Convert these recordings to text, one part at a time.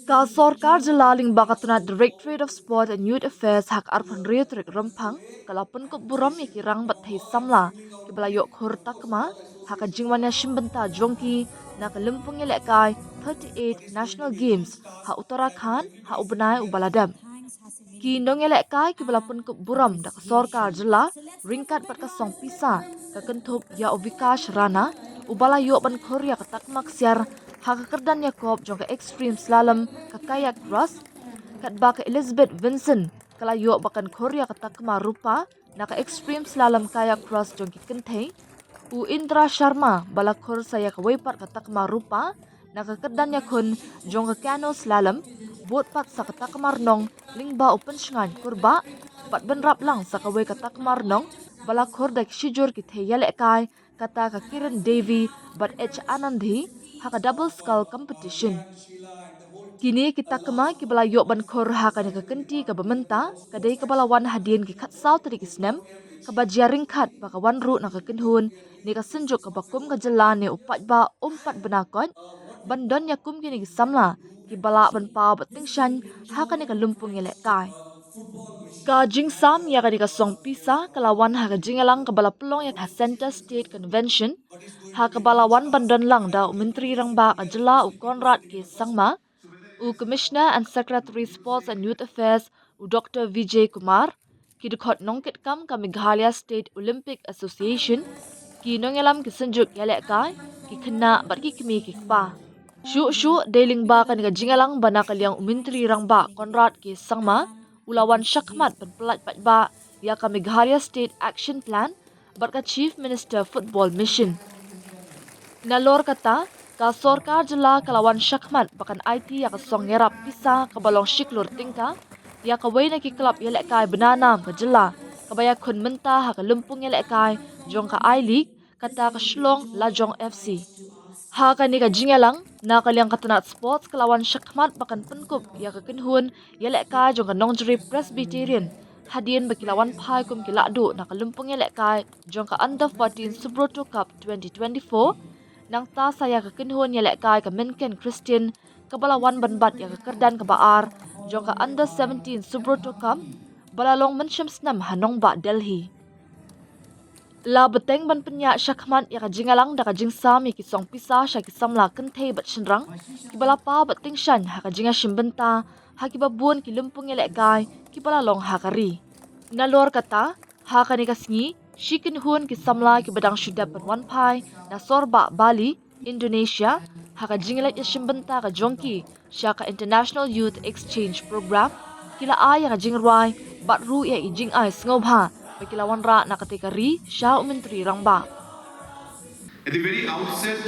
Ka Sorkar Jalaling Bakatuna Directorate of Sport and Youth Affairs hak arpan riyotrik rempang kala Pynkup burom kirang bathai samla kibala yok khur takma haka jingwania shimbenta jongki na kalumpung ialehkai 38 National Games ha Uttarakhand ha Ubnai Ubaladam. Ki nong ialehkai kibala Pynkup burom dak Sorkar Jala ringkat bat kasong pisa ka kentup ya Vikash Rana ubala yok ban Korea katakmak siar haka kerdan Yakob jongka extreme slalom ka kayak cross kat baka Elizabeth Vincent kala yok bakan Korea katakma rupa naka extreme slalom kayak cross jongki kentei u Indra Sharma bala khor saya ka weipat katakma rupa naka kerdan yakun jongka cano slalom bot pat sa katakmar nong lingba upen shngan kurba pat benrap lang sa kawai katakmar nong bala khor dak shijur ki ialehkai kata ka Kiran Devi but H Anandhi haka double skull competition. Kini kita kema ki bala yok ban khor haka ni kenti ka bementa kadai ka bala wan hadien ki khat sau tadi kisnem ka bajia ringkhat ba ka wan ru na ka kinhun ni ka senjuk ka bakum ka jalan ni upat ba umpat benakot bandon yakum kini ki samla ki bala ban pau bating shan haka ni ka lumpung ialehkai. Ka jingsam ya ka di ka song pisa kalawan ha ka jingalang ka bala pelong ya ka Center State Convention ha ka balawan bandan lang da menteri rang ba ka jela u Conrad ke sangma u Commissioner and Secretary Sports and Youth Affairs u Dr. Vijay Kumar ki dikot nongkit kam ka Meghalaya State Olympic Association ki nongelam ki senjuk ialehkai ki kena bat ki kemi ki pa shu deling ba ka ni ka jingalang bana kaliang menteri rang ba Conrad ke sangma ulawan syakmat penpelat patba ya ka Meghalaya State Action Plan berkat Chief Minister Football Mission. Nalor kata ka Sorkar Jala kalawan syakmat bakan IT ya ka song ngerap pisa ka balong shiklur tingka ya ka way na ki klub ialehkai benanam ka Jala kabaya kun menta ha ka lumpung ialehkai jong ka I-League kata ka Shlong Lajong FC. Ha ka ni ka jingalang na kaliang katanat sports kalawan syakmat bakan Pynkup ya ka kinhun ialehkai jong ka Nongjeri Presbyterian hadien bakilawan pai kum kiladu na kalumpung ialehkai jong ka Under 14 Subroto Cup 2024 nang ta saya ka kinhun ialehkai ka Menken Christian kabalawan banbat ya ka kerdan ka baar jong ka Under 17 Subroto Cup balalong mensyam snam hanong ba Delhi. La beteng ban penya syakman ya ka jingalang da ka jingsam ya ki song pisa sya ki samla kentei bat shenrang ki bala pa bat tingshan ha ka jinga shimbenta ha ki babun ki lumpung ialehkai ki bala long ha ka ri nalor kata ha ka ni ka sngi shikin hun ki samla ki badang syudap ban wan pai na sorba Bali Indonesia ha ka jingalat ya shimbenta ka jongki sya ka International Youth Exchange Program kila ay ya ka jingrwai bat ru ya i jing ay sngoba Pakilawan ra na katika ri siya umentri rang ba. At the very outset,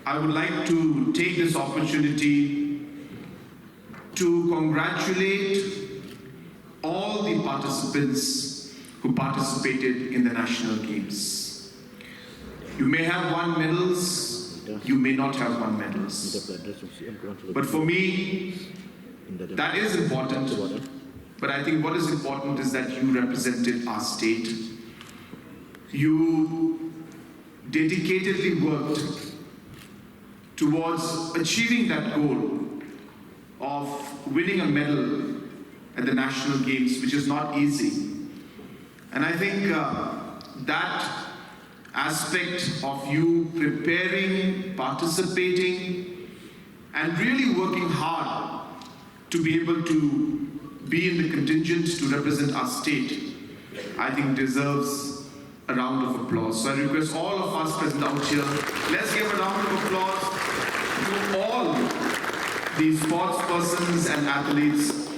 I would like to take this opportunity to congratulate all the participants who participated in the national games. You may have won medals, you may not have won medals. But for me, that is important. But I think what is important is that you represented our state. You dedicatedly worked towards achieving that goal of winning a medal at the national games, which is not easy. And I think that aspect of you preparing, participating, and really working hard to be able to be in the contingent to represent our state, I think deserves a round of applause. So I request all of us present out here, let's give a round of applause to all the sports persons and athletes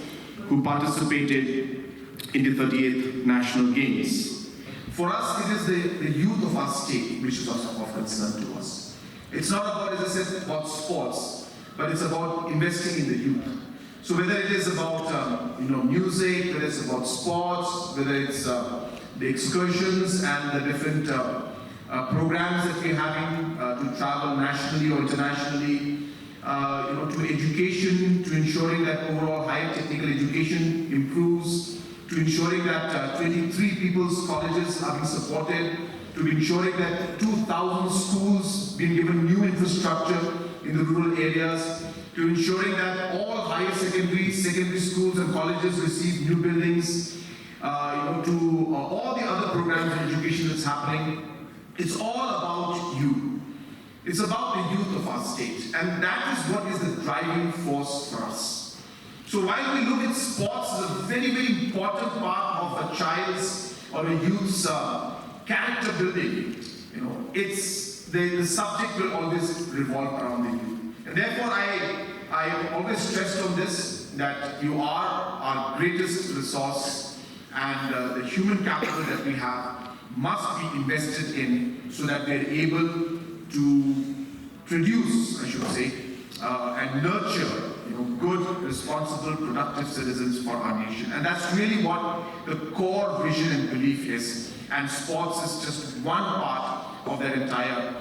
who participated in the 38th National Games. For us, it is the youth of our state which is of concern to us. It's not about, as I said, about sports, but it's about investing in the youth. So whether it is about music, whether it's about sports, whether it's the excursions and the different programs that we're having to travel nationally or internationally, to education, to ensuring that overall higher technical education improves, to ensuring that 23 people's colleges are being supported, to ensuring that 2,000 schools being given new infrastructure, in the rural areas, to ensuring that all higher secondary schools and colleges receive new buildings, to all the other programs of education that's happening. It's all about you. It's about the youth of our state, and that is what is the driving force for us. So while we look at sports as a very, very important part of a child's or a youth's character building, it's the subject will always revolve around the youth. And therefore, I have always stressed on this, that you are our greatest resource, and the human capital that we have must be invested in so that we are able to produce, I should say, and nurture good, responsible, productive citizens for our nation. And that's really what the core vision and belief is. And sports is just one part of that entire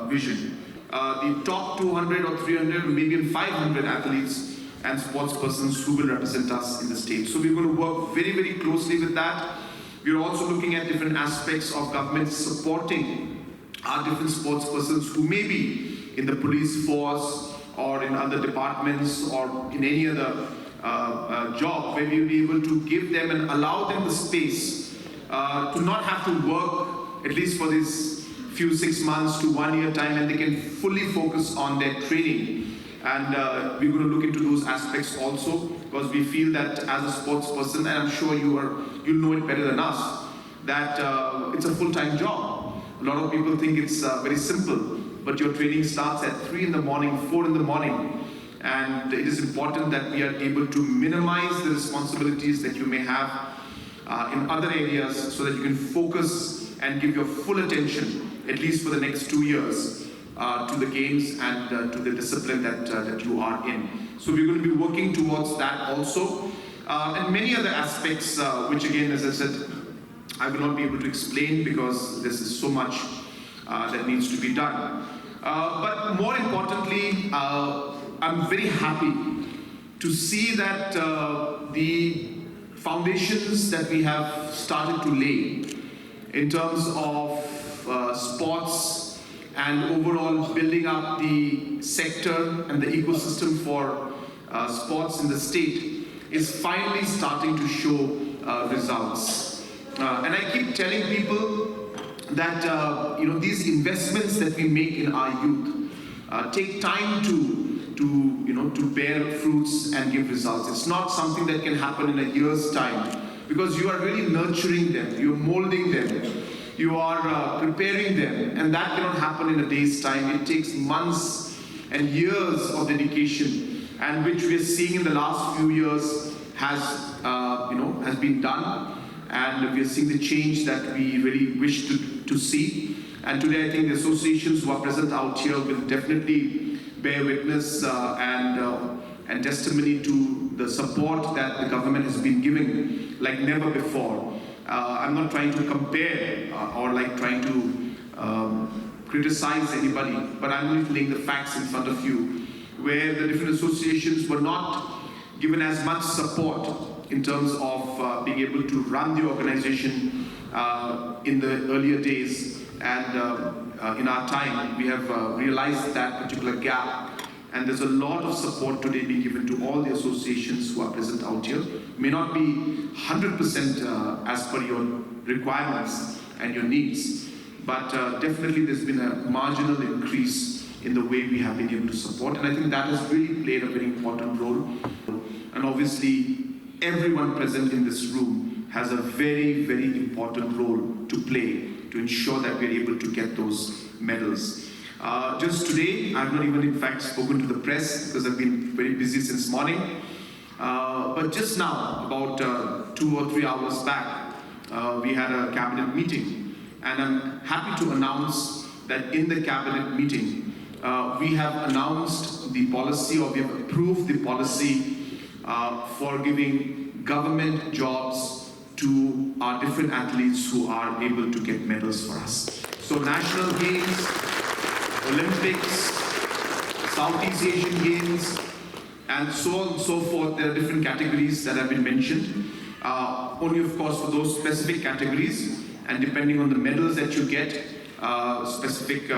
vision. The top 200 or 300, maybe even 500 athletes and sports persons who will represent us in the state. So we're going to work very, very closely with that. We're also looking at different aspects of government supporting our different sports persons who may be in the police force or in other departments or in any other job, where we'll be able to give them and allow them the space to not have to work at least for this few 6 months to 1 year time, and they can fully focus on their training. And we're going to look into those aspects also, because we feel that as a sports person, and I'm sure you'll know it better than us, that it's a full-time job. A lot of people think it's very simple, but your training starts at 3 in the morning, 4 in the morning, and it is important that we are able to minimize the responsibilities that you may have in other areas, so that you can focus and give your full attention, at least for the next 2 years, to the games and to the discipline that you are in. So we're going to be working towards that also, and many other aspects, which again, as I said, I will not be able to explain because this is so much that needs to be done. But more importantly, I'm very happy to see that the foundations that we have started to lay in terms of sports and overall building up the sector and the ecosystem for sports in the state is finally starting to show results. And I keep telling people that these investments that we make in our youth take time to bear fruits and give results. It's not something that can happen in a year's time, because you are really nurturing them, you're molding them, you are preparing them, and that cannot happen in a day's time. It takes months and years of dedication, and which we are seeing in the last few years has been done, and we are seeing the change that we really wish to see. And today I think the associations who are present out here will definitely bear witness and testimony to the support that the government has been giving like never before. I'm not trying to compare or like trying to criticize anybody, but I'm only laying the facts in front of you, where the different associations were not given as much support in terms of being able to run the organization in the earlier days. And in our time, we have realized that particular gap. And there's a lot of support today being given to all the associations who are present out here. May not be 100% as per your requirements and your needs, but definitely there's been a marginal increase in the way we have been able to support. And I think that has really played a very important role. And obviously, everyone present in this room has a very, very important role to play to ensure that we're able to get those medals. Just today, I've not even in fact spoken to the press because I've been very busy since morning. But just now, about 2 or 3 hours back, we had a cabinet meeting. And I'm happy to announce that in the cabinet meeting, we have announced the policy, or we have approved the policy for giving government jobs to our different athletes who are able to get medals for us. So national games, Olympics, Southeast Asian Games, and so on and so forth. There are different categories that have been mentioned. Only of course for those specific categories, and depending on the medals that you get, specific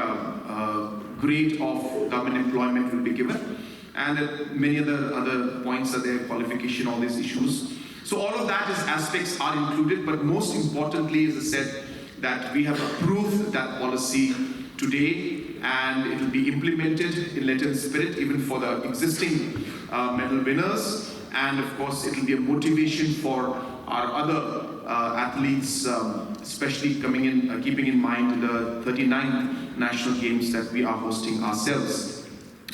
grade of government employment will be given, and that many other points are there, qualification, all these issues. So all of that is aspects are included, but most importantly, as I said, that we have approved that policy today, and it will be implemented in letter and spirit even for the existing medal winners, and of course it will be a motivation for our other athletes, especially coming in, keeping in mind the 39 national games that we are hosting ourselves.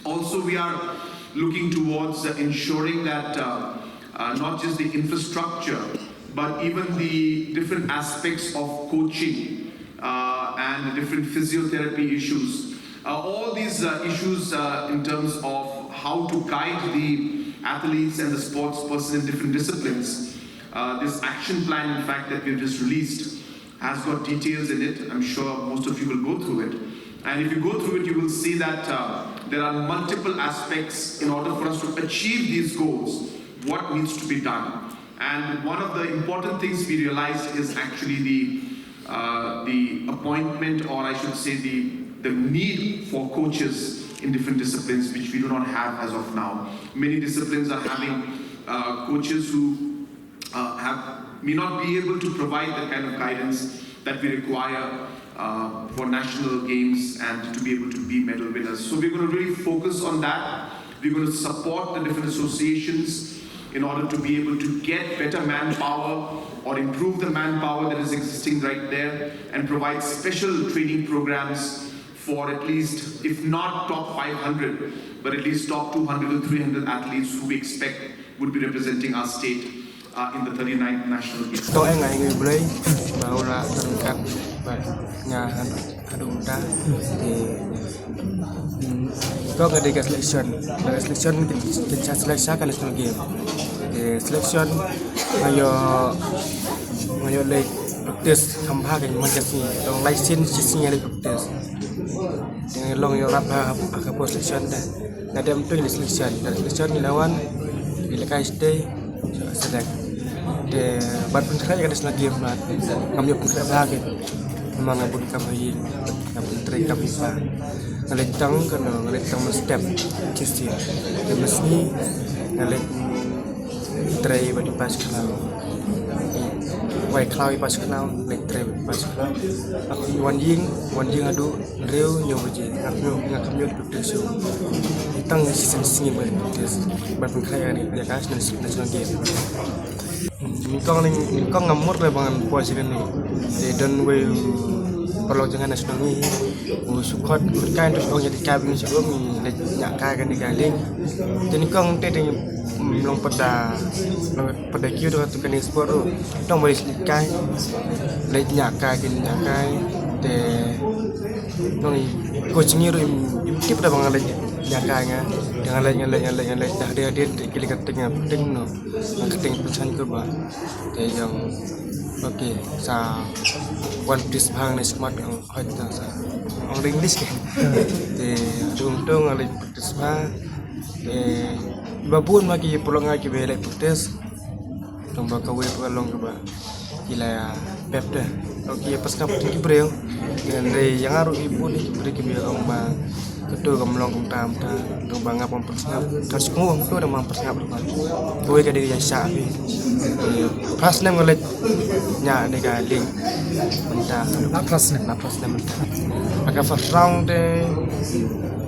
Also, we are looking towards ensuring that not just the infrastructure, but even the different aspects of coaching and the different physiotherapy issues. All these issues in terms of how to guide the athletes and the sports person in different disciplines. This action plan, in fact, that we've just released has got details in it. I'm sure most of you will go through it. And if you go through it, you will see that there are multiple aspects in order for us to achieve these goals, what needs to be done. And one of the important things we realized is actually the appointment, or I should say the need for coaches in different disciplines, which we do not have as of now. Many disciplines are having coaches who may not be able to provide the kind of guidance that we require for national games and to be able to be medal winners. So we're going to really focus on that. We're going to support the different associations in order to be able to get better manpower or improve the manpower that is existing right there, and provide special training programs for at least, if not top 500, but at least top 200 to 300 athletes who we expect would be representing our state in the 39th national games. Tôi ngày người play bảo là terangkat nhà hadu muda thì có cái đi selection kita selection kan national game thì selection ngayo lek practice khampa kan menjadi tong license sisinya lek practice dengan long yo rap ke selection dah ada untuk selection ni lawan ialehkai stay sedang de ban pun kaya kan national game lah kami pun kaya bahagia memang abun kami try kami pa ngaletang step kisi de mesni ngalet try badi pas kalau wai kalau pas kalau let try pas kalau aku wan ying adu reu nyobaje ngakami betul tang season sini ban pun kaya ni ya kan national game Kong ngamur le bangan puas kan ni. Dan we perlu jangan nasional ni. Sukot kan terus orang jadi kabin sebelum ni nyak kai kan digaling. Jadi kong teh long pada kiu tu kan sport tu. Dong boleh kai. Le nyak kai te dong coaching ni tip dah bangan le nyak kai dengan lain dah dia kili katanya penting no marketing pesan ke ba te yang okey sa one piece bang ni smart ang hoita sa ang english ke te untung ale practice ba te babun magi pulang lagi bele practice tomba kawe pulang ke ba kila pep dah okey pas kap tinggi breu dengan yang aru ibu ni beri ke biang ba ketua gemlong tam ta dong bangap mempersngap terus nguang tu dah mempersngap lepas tuai ke dia syak ni pas nem ngolet nya ni ka link mentah pas nem mentah maka first round de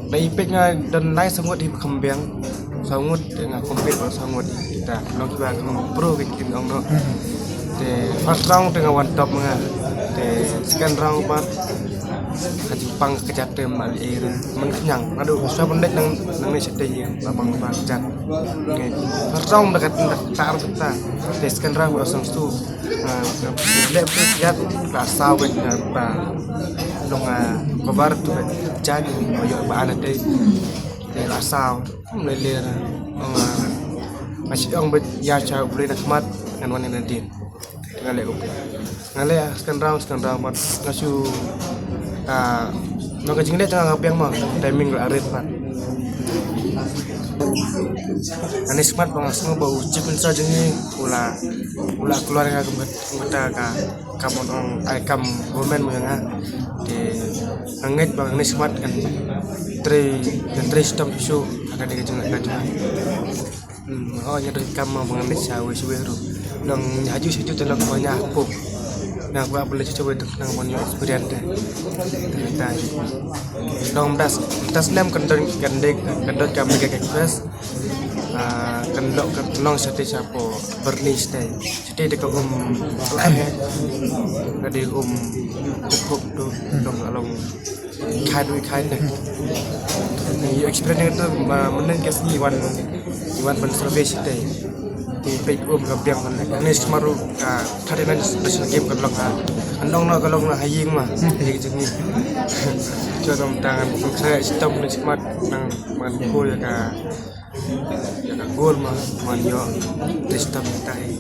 dai peknya dan naik sangat di kembang sangat dengan kompet sangat kita long kita pro kita ong no de first round dengan one top menga de second round pat Jepang kejap tem air menyang aduh saya pendek nang ni sedih abang bacat rong dekat tar kita teskan rang osong tu lep lihat rasau ke apa dong kabar tu jadi yo baan deh rasau lele masih ong ya cha boleh nak mat dengan wan nanti ngale sekarang mat ngasu nak kecing dia jangan ngapiang mah timing arit pat Ane smart bang semua bau cipin saja ni ula keluarga kita kamu orang kam gomen menga di angit bang ane smart kan tre sistem isu akan dikejengak kajang. Oh nyari kam bang ane sawi tu. Dong haju situ telah banyak pop. Nah, gua boleh coba itu nang punya experience deh. Dong das nem kendor kami ke express. Kendok nong sate sapo bernis deh. Jadi dekat kadi cukup tu dong along kai deh. Ni experience itu menen kes iwan ben service deh. Di page gabiang kan ini semaru tadi nanti national game kan long andong na kalong na haying mah jadi jengi coba tangan saya sistem ni smart nang man gol ya ka gol mah manyo sistem tai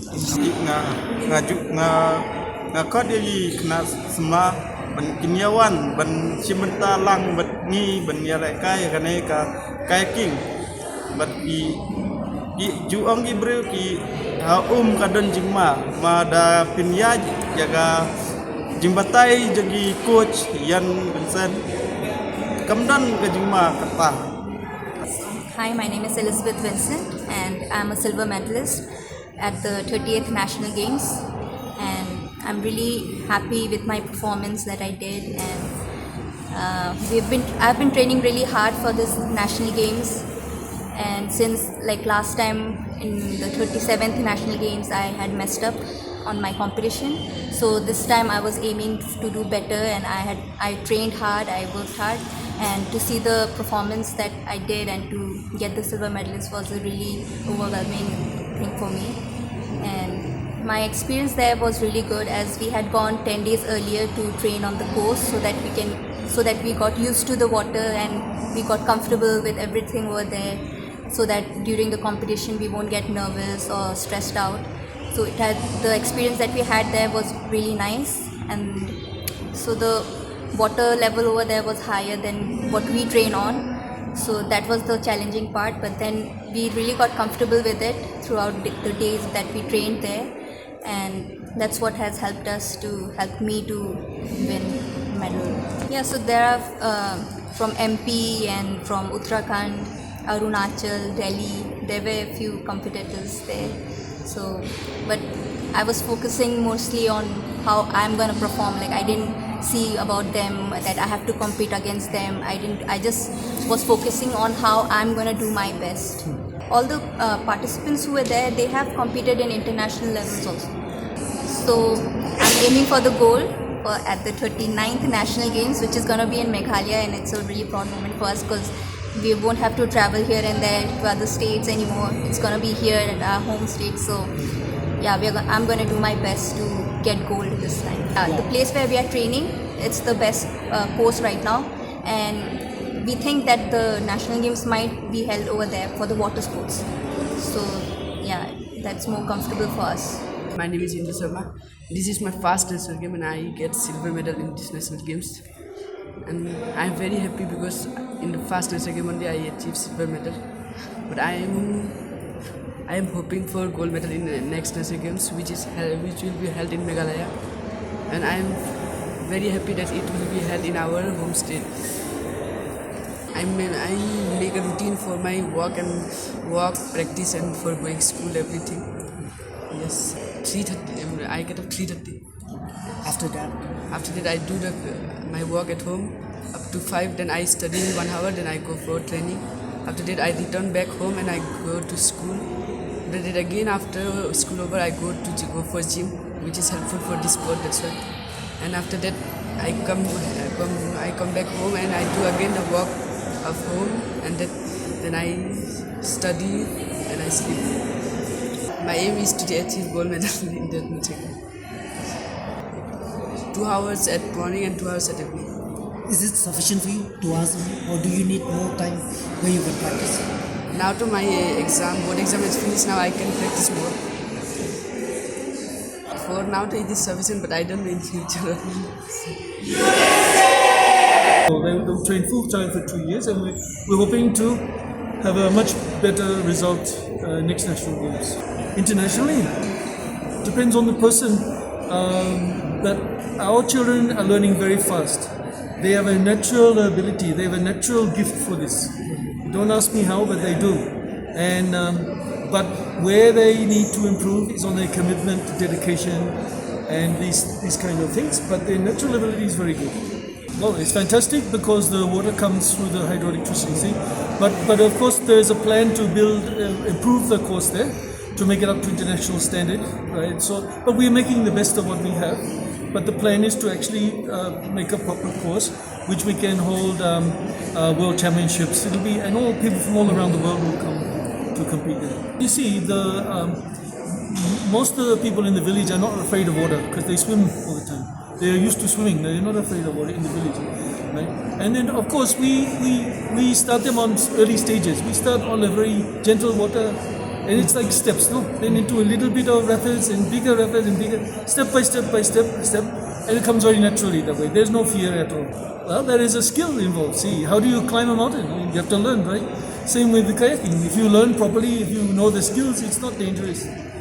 nga kod ye kena semua ben kiniawan ben cimenta lang bet ni ben ialehkai kane ka kayaking bet juang gi bre ki kadon jingma da pinya jaga jimbatai jagi coach yan bensen kamdan ke jingma kata. Hi, my name is Elizabeth Vincent and I'm a silver medalist at the 30th National Games, and I'm really happy with my performance that I did, and I've been training really hard for this National Games. And since like last time in the 37th National Games I had messed up on my competition, so this time I was aiming to do better, and I trained hard, I worked hard, and to see the performance that I did and to get the silver medalist was a really overwhelming thing for me. And my experience there was really good, as we had gone 10 days earlier to train on the coast so that we got used to the water and we got comfortable with everything over there, so that during the competition we won't get nervous or stressed out. So the experience that we had there was really nice, and so the water level over there was higher than what we train on, so that was the challenging part, but then we really got comfortable with it throughout the days that we trained there, and that's what has helped me to win medal. Yeah, so there are from MP and from Uttarakhand, Arunachal, Delhi, there were a few competitors there. So, but I was focusing mostly on how I'm gonna perform. Like I didn't see about them that I have to compete against them. I just was focusing on how I'm gonna do my best. All the participants who were there, they have competed in international levels also. So I'm aiming for the goal at the 39th National Games, which is gonna be in Meghalaya, and it's a really proud moment for us because we won't have to travel here and there to other states anymore. It's gonna be here at our home state. So yeah, I'm gonna do my best to get gold this time. The place where we are training, it's the best course right now, and we think that the national games might be held over there for the water sports. So yeah, that's more comfortable for us. My name is Indra Sharma. This is my first national game and I get silver medal in this national games. And I'm very happy because in the first national game only I achieved silver medal. But I am hoping for gold medal in the next national games, which will be held in Meghalaya. And I am very happy that it will be held in our home state. I make a routine for my work practice and for going school, everything. Yes, 3:30. I get up 3:30. After that I do my work at home up to 5. Then I study 1 hour. Then I go for training. After that I return back home and I go to school. Then again after school over I go for gym, which is helpful for this sport. That's why. And after that I come back home and I do again the work of home, and then I study and I sleep. My aim is to achieve gold medal in that meeting. 2 hours at morning and 2 hours at evening. is it sufficient for you, 2 hours, or do you need more time where you can practice? Now to my board exam is finished, now I can practice more. For now it is sufficient, but I don't know in future. So they will train full time for 2 years, and we're hoping to have a much better result next national games. Internationally, depends on the person. But our children are learning very fast. They have a natural ability. They have a natural gift for this. Don't ask me how, but they do. And but where they need to improve is on their commitment, dedication, and these kind of things. But their natural ability is very good. Well, it's fantastic because the water comes through the hydroelectricity thing. But of course, there is a plan to improve the course there to make it up to international standard, right? So, but we're making the best of what we have. But the plan is to actually make a proper course, which we can hold world championships. It'll be, and all people from all around the world will come to compete there. You see, most of the people in the village are not afraid of water because they swim all the time. They are used to swimming. They're not afraid of water in the village, right? And then, of course, we start them on early stages. We start on a very gentle water, and it's like steps, no? Then into a little bit of rapids and bigger, step by step, and it comes very naturally that way. There's no fear at all. Well, there is a skill involved. See, how do you climb a mountain? You have to learn, right? Same with the kayaking. If you learn properly, if you know the skills, it's not dangerous.